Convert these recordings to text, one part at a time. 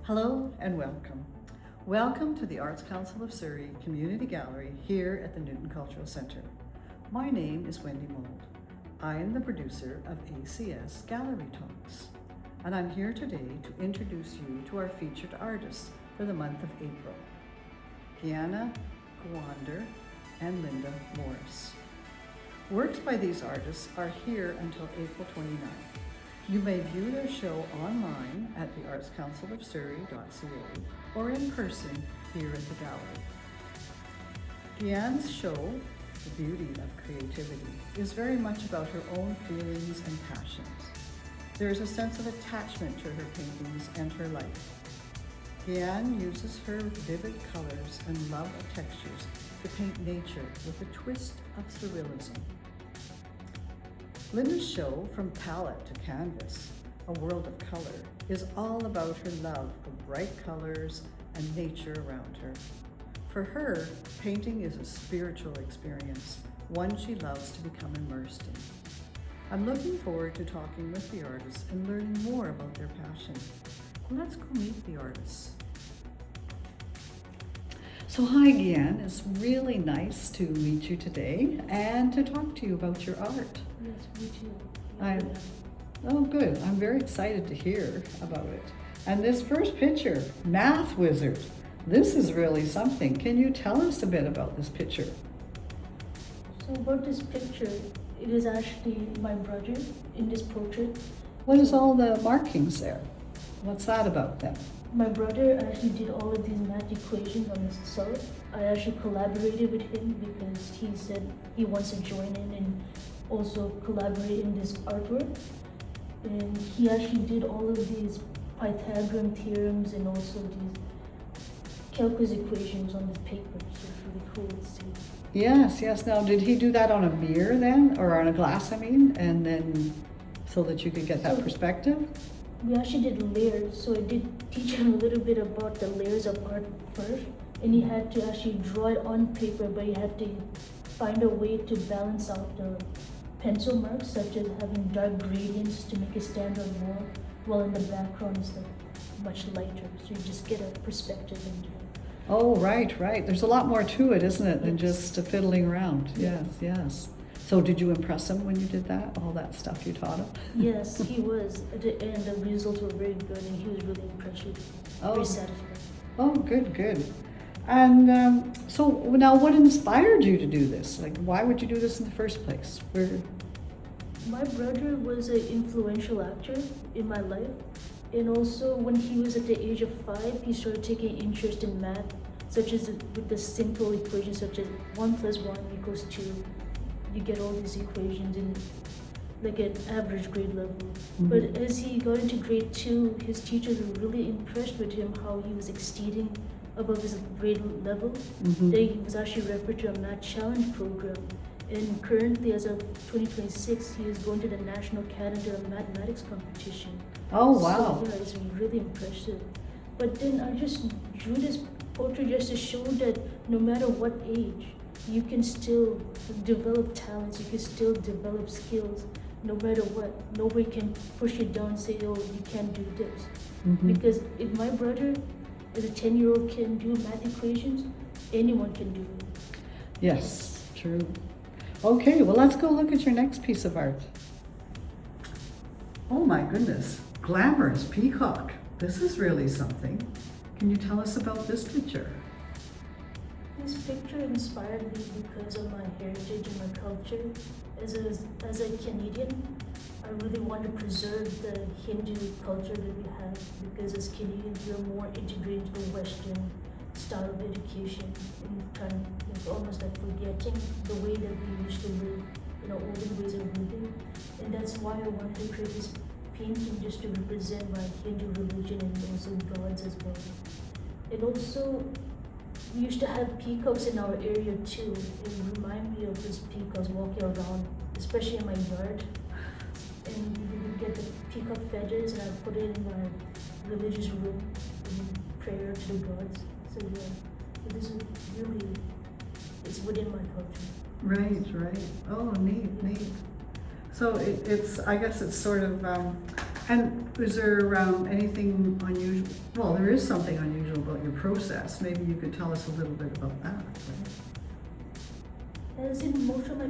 Hello and welcome. Welcome to the Arts Council of Surrey Community Gallery here at the Newton Cultural Centre. My name is Wendy Mould. I am the producer of ACS Gallery Talks, and I'm here today to introduce you to our featured artists for the month of April, Gyan Gawander and Linda Morris. Works by these artists are here until April 29th. You may view their show online at theartscouncilofsurrey.ca or in person here at the gallery. Gyan's show, The Beauty of Creativity, is very much about her own feelings and passions. There is a sense of attachment to her paintings and her life. Gyan uses her vivid colors and love of textures to paint nature with a twist of surrealism. Linda's show, From Palette to Canvas, A World of Color, is all about her love of bright colors and nature around her. For her, painting is a spiritual experience, one she loves to become immersed in. I'm looking forward to talking with the artists and learning more about their passion. Let's go meet the artists. So hi Gyan, it's really nice to meet you today and to talk to you about your art. Yes, me too. Oh good, I'm very excited to hear about it. And this first picture, Math Wizard, this is really something. Can you tell us a bit about this picture? So about this picture, it is actually my brother in this portrait. What is all the markings there? What's that about then? My brother actually did all of these math equations on his cell. I actually collaborated with him because he said he wants to join in and also collaborate in this artwork. And he actually did all of these Pythagorean theorems and also these calculus equations on this paper. So it's really cool to see. Yes. Now, did he do that on a mirror then, or on a glass, and then so that you could get that perspective? We actually did layers, so I did teach him a little bit about the layers of art first, and he had to actually draw it on paper, but he had to find a way to balance out the pencil marks, such as having dark gradients to make it stand out more, while in the background is like much lighter, so you just get a perspective into it. Oh, right. There's a lot more to it, isn't it, than just fiddling around? Yes. So did you impress him when you did that, all that stuff you taught him? Yes, he was. At the end, the results were very good, and he was really impressed with it. Very satisfied. Oh, good. And so now what inspired you to do this? Like, why would you do this in the first place? My brother was an influential actor in my life. And also, when he was at the age of 5, he started taking interest in math, such as with the simple equations such as 1 + 1 = 2. You get all these equations in like an average grade level. Mm-hmm. But as he got into grade 2, his teachers were really impressed with him, how he was exceeding above his grade level. Mm-hmm. They was actually referred to a math challenge program. And currently, as of 2026, he is going to the National Canada Mathematics Competition. Oh, wow. So, yeah, it's really impressive. But then I just drew this portrait just to show that no matter what age, you can still develop talents, you can still develop skills, no matter what. Nobody can push you down and say, oh, you can't do this. Mm-hmm. Because if my brother, as a 10-year-old, can do math equations, anyone can do it. Yes, true. Okay, well, let's go look at your next piece of art. Oh my goodness, glamorous peacock. This is really something. Can you tell us about this picture? This picture inspired me because of my heritage and my culture. As a Canadian, I really want to preserve the Hindu culture that we have, because as Canadians, we are more integrated into the Western style of education and trying, almost like forgetting the way that we used to live, olden ways of living. And that's why I wanted to create this painting, just to represent my Hindu religion and also gods as well. And also, we used to have peacocks in our area too. It would remind me of these peacocks walking around, especially in my yard. And we would get the peacock feathers and I would put it in my religious room in prayer to the gods. So yeah, this is really, it's within my culture. Right. Oh, neat. So it's, I guess it's sort of, and is there anything unusual? Well, there is something unusual about your process. Maybe you could tell us a little bit about that. As in most of my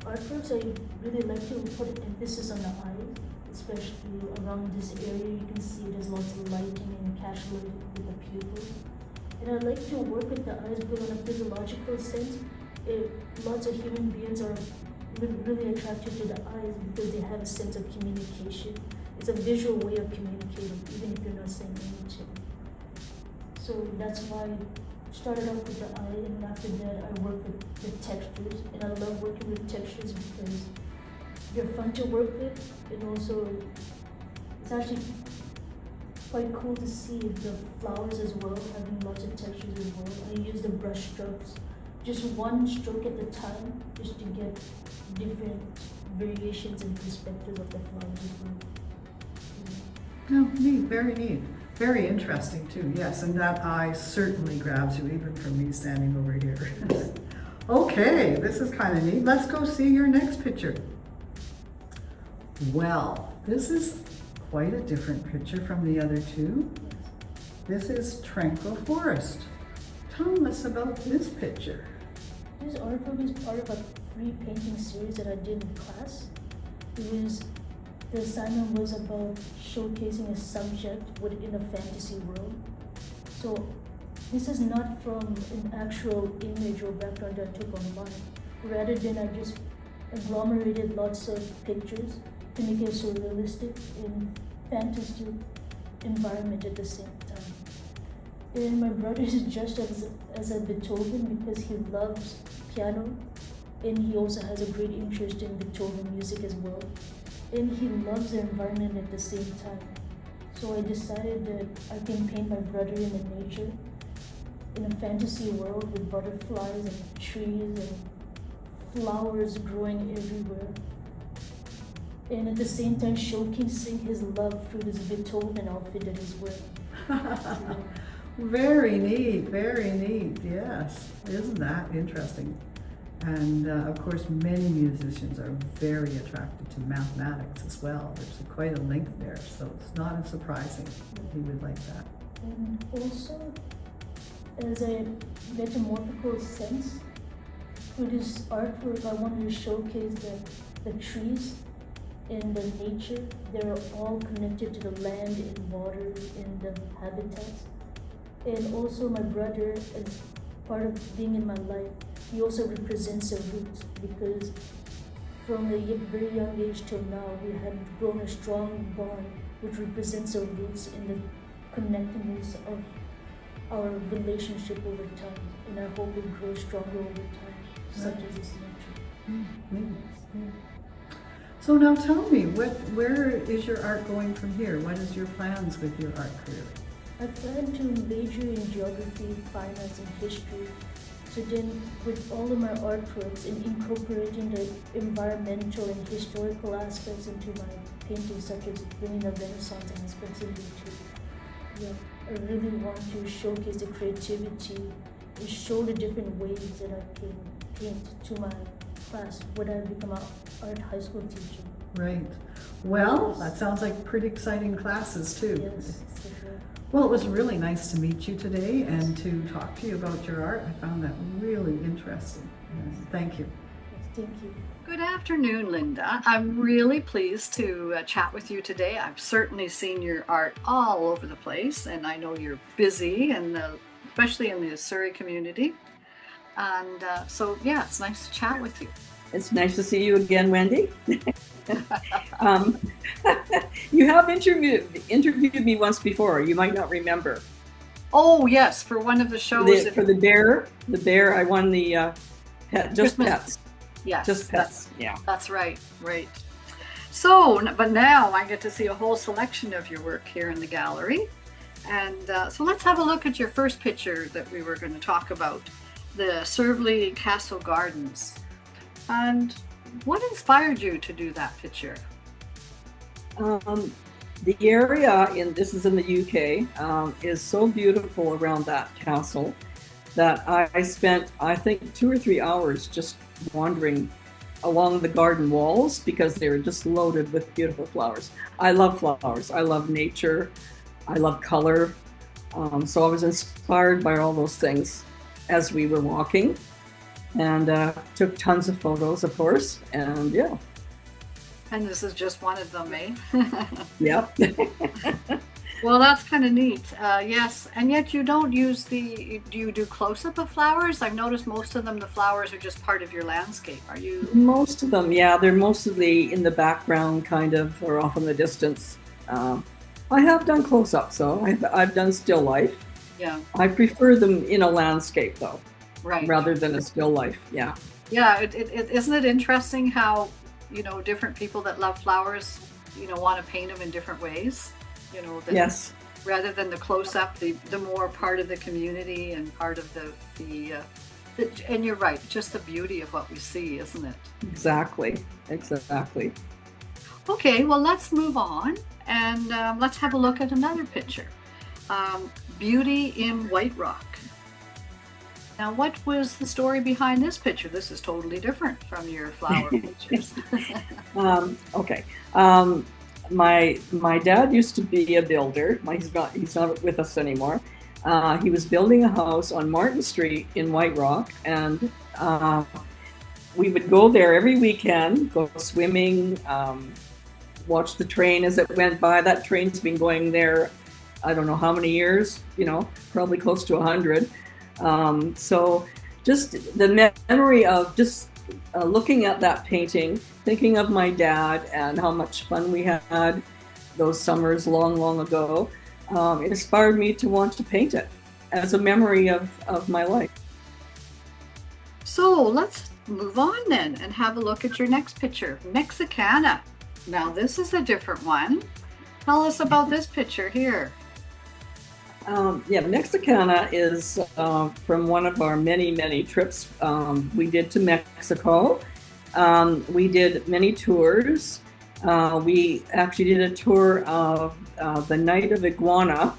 artworks, I really like to put emphasis on the eyes, especially around this area. You can see there's lots of lighting and encapsulated with the pupils. And I like to work with the eyes, but on a physiological sense, lots of human beings are really attracted to the eyes because they have a sense of communication. It's a visual way of communicating, even if you're not saying anything. So that's why I started off with the eye, and after that I work with the textures. And I love working with textures because they're fun to work with, and also it's actually quite cool to see the flowers as well, having lots of textures as well. I use the brush strokes, just one stroke at a time, just to get different variations and perspectives of the flowers as well. Oh, neat, very neat. Very interesting too, yes, and that eye certainly grabs you even from me standing over here. Okay, this is kind of neat. Let's go see your next picture. Well, this is quite a different picture from the other two. This is Tranquil Forest. Tell us about this picture. This artwork is part of a free painting series that I did in class. The assignment was about showcasing a subject within a fantasy world. So this is not from an actual image or background that I took online. Rather than I just agglomerated lots of pictures to make it so realistic in fantasy environment at the same time. And my brother is just as a Beethoven because he loves piano, and he also has a great interest in Beethoven music as well. And he loves the environment at the same time. So I decided that I can paint my brother in the nature, in a fantasy world with butterflies and trees and flowers growing everywhere. And at the same time showcasing his love through this Beethoven outfit that he's wearing. Very neat, yes. Isn't that interesting? And of course, many musicians are very attracted to mathematics as well. There's quite a link there, so it's not surprising that he would like that. And also, as a metamorphical sense, through this artwork, I wanted to showcase that the trees and the nature, they're all connected to the land and water and the habitats. And also my brother, as part of being in my life, he also represents the roots because from a very young age till now, we have grown a strong bond which represents our roots and the connectedness of our relationship over time. And I hope it grows stronger over time, such as this nature. So now tell me, where is your art going from here? What is your plans with your art career? I plan to major in geography, finance, and history. So then, with all of my artworks and incorporating the environmental and historical aspects into my paintings, such as bringing the Renaissance aspects into it, I really want to showcase the creativity and show the different ways that I can paint to my class when I become an art high school teacher. Right. Well, that sounds like pretty exciting classes too. Yes, for sure. Well, it was really nice to meet you today and to talk to you about your art. I found that really interesting. Thank you. Yes, thank you. Good afternoon, Linda. I'm really pleased to chat with you today. I've certainly seen your art all over the place, and I know you're busy, and especially in the Surrey community. And so, yeah, it's nice to chat with you. It's nice to see you again, Wendy. You have interviewed me once before. You might not remember. Oh, yes, for one of the shows. For the bear, I won the Just Pets. Yes, Just Pets. That's right. So, but now I get to see a whole selection of your work here in the gallery. And so let's have a look at your first picture that we were going to talk about, the Servley Castle Gardens. And what inspired you to do that picture? The area, this is in the UK, is so beautiful around that castle that I spent, I think, 2 or 3 hours just wandering along the garden walls because they were just loaded with beautiful flowers. I love flowers. I love nature. I love color. So I was inspired by all those things as we were walking, and took tons of photos, of course. And yeah. And this is just one of them, eh? Yep. Well, that's kind of neat. Yes, and yet you don't use do you do close-up of flowers? I've noticed most of them, the flowers are just part of your landscape. Are you? Most of them, yeah, they're mostly in the background, kind of, or off in the distance. I have done close-up, so I've done still life. Yeah. I prefer them in a landscape, though, Right. rather than a still life. Yeah. Yeah, isn't it interesting how, different people that love flowers, want to paint them in different ways? Yes. Rather than the close-up, the more part of the community and part of and you're right, just the beauty of what we see, isn't it? Exactly. Okay, well, let's move on and let's have a look at another picture. Beauty in White Rock. Now, what was the story behind this picture? This is totally different from your flower pictures. Okay. My dad used to be a builder. He's not with us anymore. He was building a house on Martin Street in White Rock, and we would go there every weekend, go swimming, watch the train as it went by. That train's been going there, I don't know how many years, probably close to 100. So just the memory of just looking at that painting, thinking of my dad and how much fun we had those summers long, long ago, it inspired me to want to paint it as a memory of my life. So let's move on then and have a look at your next picture, Mexicana. Now this is a different one. Tell us about this picture here. Mexicana is from one of our many, many trips we did to Mexico. We did many tours. We actually did a tour of the Night of Iguana,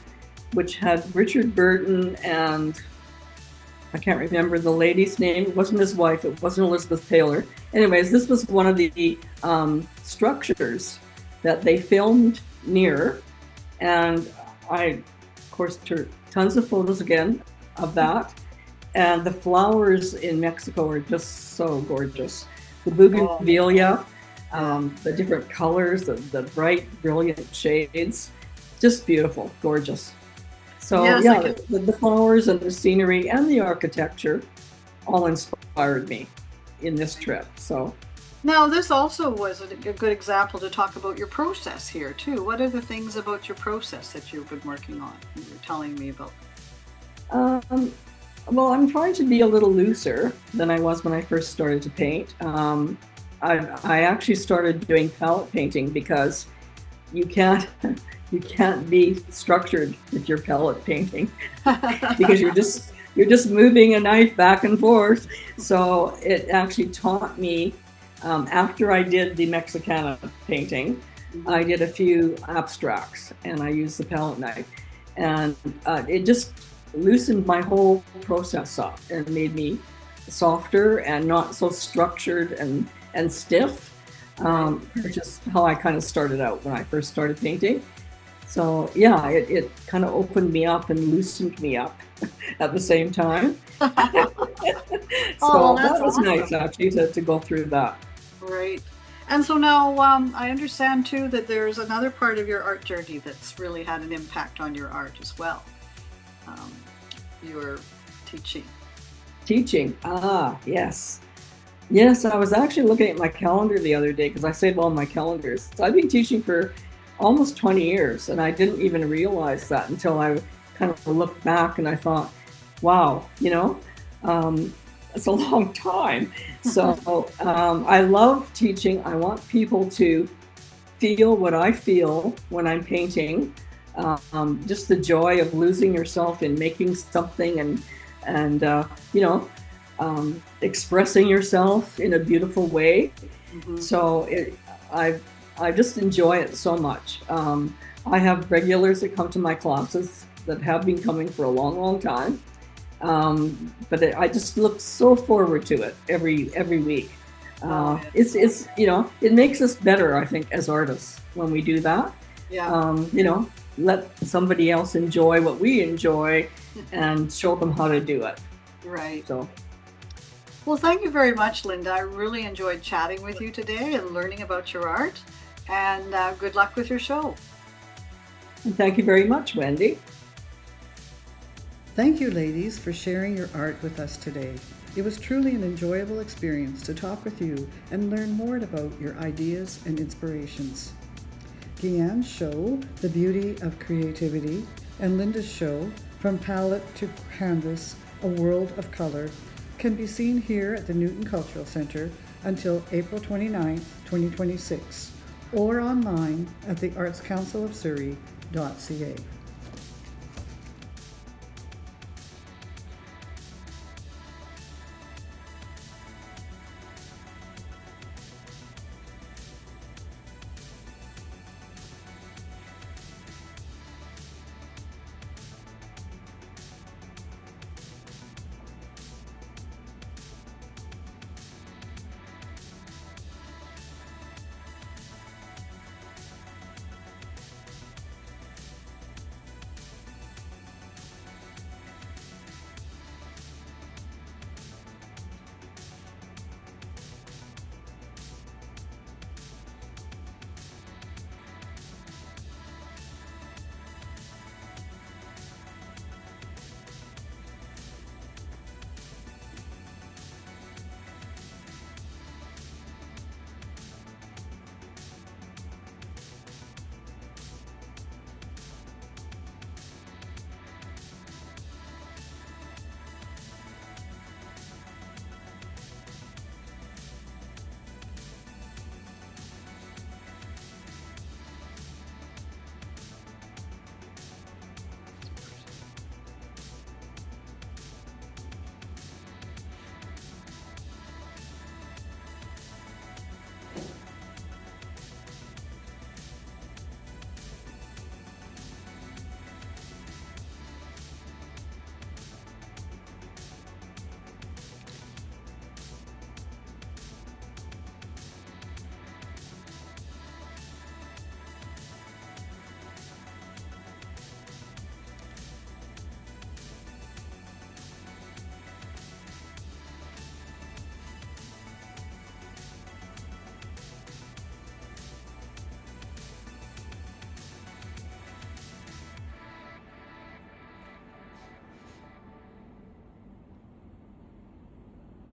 which had Richard Burton and I can't remember the lady's name. It wasn't his wife. It wasn't Elizabeth Taylor. Anyways, this was one of the structures that they filmed near, and I, of course, took tons of photos again of that. And the flowers in Mexico are just so gorgeous. The bougainvillea, the different colors, the bright, brilliant shades, just beautiful, gorgeous. So yes, the flowers and the scenery and the architecture all inspired me in this trip. So now this also was a good example to talk about your process here too. What are the things about your process that you've been working on, you were telling me about? Well, I'm trying to be a little looser than I was when I first started to paint. I actually started doing palette painting because you can't be structured if you're palette painting because you're just moving a knife back and forth. So it actually taught me, after I did the Mexicana painting, I did a few abstracts and I used the palette knife, and it just loosened my whole process up and made me softer and not so structured and stiff, which is how I kind of started out when I first started painting. So yeah, it kind of opened me up and loosened me up at the same time. So that was awesome. Nice actually to go through that. Right. And so now I understand too that there's another part of your art journey that's really had an impact on your art as well. Your teaching. Yes. Yes, I was actually looking at my calendar the other day because I save all my calendars. So I've been teaching for almost 20 years, and I didn't even realize that until I kind of looked back and I thought, wow, it's a long time. So I love teaching. I want people to feel what I feel when I'm painting, just the joy of losing yourself in making something and expressing yourself in a beautiful way. Mm-hmm. So I just enjoy it so much. I have regulars that come to my classes that have been coming for a long, long time. But I just look so forward to it every week. Oh, It's it makes us better, I think, as artists when we do that. yeah. Let somebody else enjoy what we enjoy and show them how to do it. Right. So Well, thank you very much, Linda. I really enjoyed chatting with you today and learning about your art. And good luck with your show. and thank you very much, Wendy. Thank you, ladies, for sharing your art with us today. It was truly an enjoyable experience to talk with you and learn more about your ideas and inspirations. Gyan's show, The Beauty of Creativity, and Linda's show, From Palette to Canvas, A World of Color, can be seen here at the Newton Cultural Center until April 29th, 2026, or online at theartscouncilofsurrey.ca.